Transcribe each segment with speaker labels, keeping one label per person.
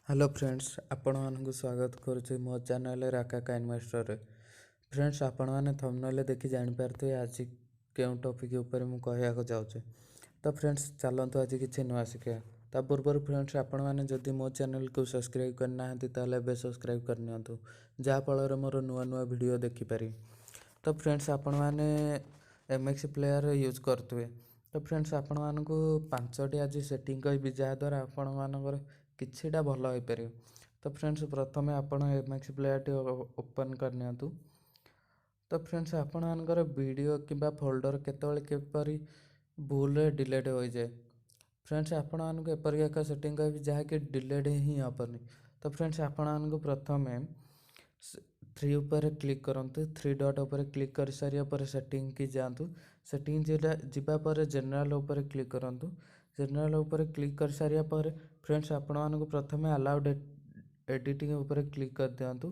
Speaker 1: Hello friends आपण मानक स्वागत करुच्ची मो चैनल राका काइन मास्टर। फ्रेंड्स आपण मैंने थंबनेल देखि जानी पारते आज क्यों टॉपिक ऊपर मु कहया जाऊँ। तो फ्रेंड्स चलतु आज किसी नुआ शिखा ता पूर्व फ्रेंड्स आपण मैंने जदि मो चैनल को सब्सक्राइब करना ताले सब्सक्राइब करनी जहाँफल मोर नुआ नुआ वीडियो देखिपारे। तो फ्रेंड्स आपण मैंने एमएक्स प्लेयर यूज करते। तो फ्रेंड्स आपण मानक 5टी आज सेटिंग कहि जहाँद्वारा आपण मानकर किछिटा भल हो पार। तो फ्रेंड्स प्रथम आपण एमएक्स प्लेयर टी ओपन करनी। तो फ्रेंड्स आपण मानकर वीडियो किंबा फोल्डर केतବେଳେ केपरि भूल डिलीट हो जाए। फ्रेंड्स आपण मानक एपरि एक सेटिंग कहि जहाँकि डिलीट ही हेनी। तो फ्रेंड्स आपण मानक प्रथम 3 ऊपर क्लिक करंतु। 3 डॉट ऊपर क्लिक कर सारिया पर सेटिंग की जातु। सेटिंग जिबा पर जनरल ऊपर क्लिक करंतु। जनरल ऊपर क्लिक कर सारिया पर फ्रेंड्स आपण मानक प्रथम अलाउड एडिटिंग ऊपर क्लिक कर दियंतु।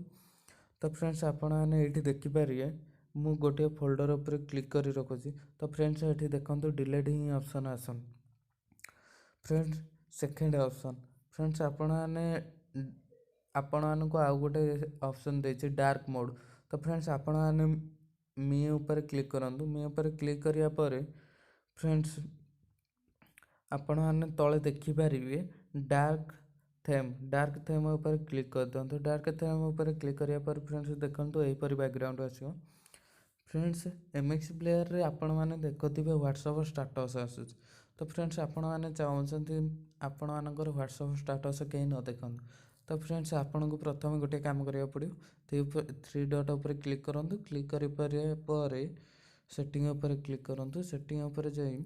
Speaker 1: तो फ्रेंड्स आपण माने एठी देखि पारिए मु गोटे फोल्डर ऊपर क्लिक करी रखुची। तो फ्रेंड्स एठी देखंतु डिलीट ही ऑप्शन आसन। फ्रेंड्स सेकंड ऑप्शन फ्रेंड्स आपण मानक आउ गोटे ऑप्शन देछि डार्क मोड। तो फ्रेंड्स आपण माने मी ऊपर क्लिक करंतु। मी ऊपर क्लिक करिया पर फ्रेंड्स आपण माने तळे देखि पारिबे डार्क थेम ऊपर क्लिक कर दंतु। डार्क थेम ऊपर क्लिक करिया पर फ्रेंड्स देखंतु एही पर बैकग्राउंड आसीयो। फ्रेंड्स एमएक्स प्लेयर रे आपण माने देखथिबे व्हाट्सएप स्टेटस आसुछ। तो फ्रेंड्स आपण माने चाहउछन्ती आपण मानकर व्हाट्सएप स्टेटस केही न देखन। तो फ्रेंड्स आपण को प्रथम गोटे काम करिया पड़ियो। 3 डॉट ऊपर क्लिक करंतु। क्लिक करि पर सेटिंग ऊपर क्लिक करंतु। सेटिंग ऊपर जाई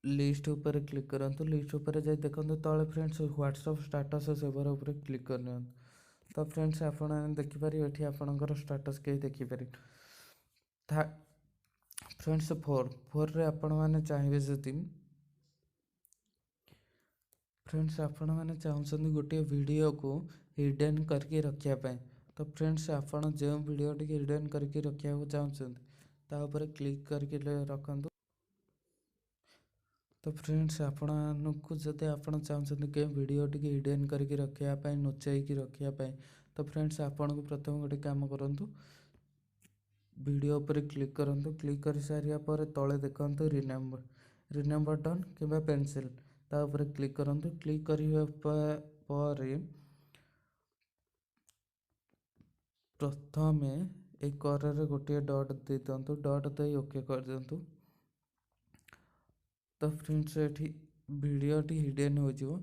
Speaker 1: लिस्ट ऊपर क्लिक करंतु। लिस्ट ऊपर जाई देखंतु तळे फ्रेंड्स व्हाट्सएप स्टेटस सेवर ऊपर क्लिक करनियन। तो फ्रेंड्स आपण देखि पारि एठी आपनकर स्टेटस के देखि पारि। फ्रेंड्स 4 रे आपण माने चाहिबे जति फ्रेंड्स आपण माने चाहउछन्ती गोटे वीडियो को हिडन करके रखिया पय। तो फ्रेंड्स आपण जे वीडियो टी हिडन करके रखिया को चाहउछन्ती ता ऊपर क्लिक करके रखंतु। तो फ्रेंड्स आपको जदि आपण चाहते कि वीडियो टी हिडन करके रखापी नुचाई रखापी तो फ्रेंड्स आपन को प्रथम गोटे काम करंतु। वीडियो पर क्लिक करंतु। क्लिक कर सारिया पर तळे देखंतु रिनेम बटन किबा पेंसिल ता ऊपर क्लिक करंतु। क्लिक करिया पर प्रथम ए कररे गोटे डॉट दे दंतु। डॉट दे ओके कर दियंतु। तो फ्रेंड्स एठी वीडियो टी हिडन हो जिवो।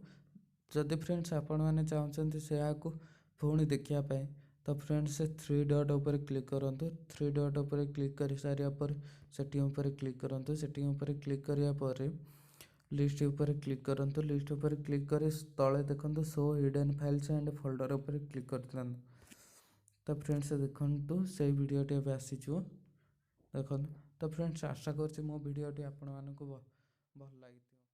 Speaker 1: जदि फ्रेंड्स आपण माने चाहउछन्ती से को पुणी देखिया पाए तो फ्रेंड्स 3 डॉट ऊपर क्लिक करंतु। 3 डॉट ऊपर क्लिक कर सारिया पर सेटिंग ऊपर क्लिक करंतु। सेटिंग ऊपर क्लिक करिया पर लिस्ट ऊपर क्लिक करंतु। लिस्ट ऊपर क्लिक करे तळे देखंतु show hidden files and folder ऊपर क्लिक कर दियंतु। तो फ्रेंड्स देखंतु से वीडियो टी आसी जिवो देखंतु। तो फ्रेंड्स आशा करछि मो वीडियो टी आपण मानकु भल लागि।